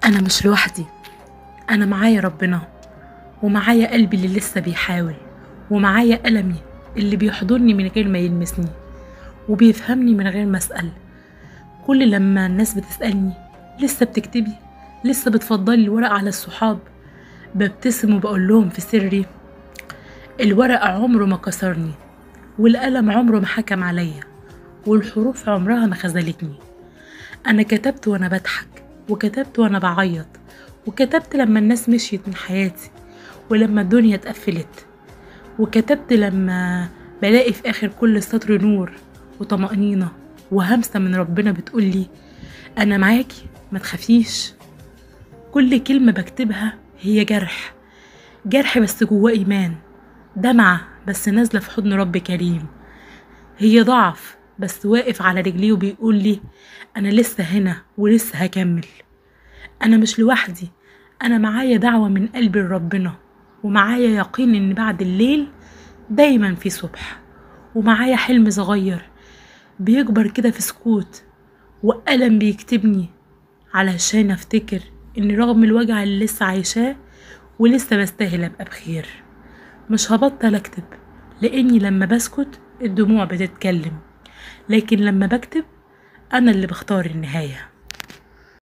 أنا مش لوحدي، أنا معايا ربنا، ومعايا قلبي اللي لسه بيحاول، ومعايا ألمي اللي بيحضني من غير ما يلمسني، وبيفهمني من غير ما أسأل. كل لما الناس بتسألني لسه بتكتبي، لسه بتفضلي الورق على الصحاب، ببتسم وبقول لهم في سري الورق عمره ما كسرني، والقلم عمره ما حكم عليا، والحروف عمرها ما خذلتني. أنا كتبت وأنا بضحك، وكتبت وأنا بعيط، وكتبت لما الناس مشيت من حياتي، ولما الدنيا اتقفلت، وكتبت لما بلاقي في آخر كل سطر نور وطمأنينة وهمسة من ربنا بتقولي أنا معاكي ما تخافيش. كل كلمة بكتبها هي جرح، جرح بس جواه إيمان، دمعة بس نازلة في حضن رب كريم، هي ضعف بس واقف على رجليه وبيقولي أنا لسه هنا ولسه هكمل. أنا مش لوحدي، أنا معايا دعوة من قلبي لربنا، ومعايا يقين إن بعد الليل دايما في صبح، ومعايا حلم صغير بيكبر كده في سكوت، وقلم بيكتبني علشان افتكر ان رغم الوجع اللي لسه عايشاه ولسه بستاهل ابقى بخير. مش هبطل اكتب، لاني لما بسكت الدموع بتتكلم، لكن لما بكتب انا اللي بختار النهايه.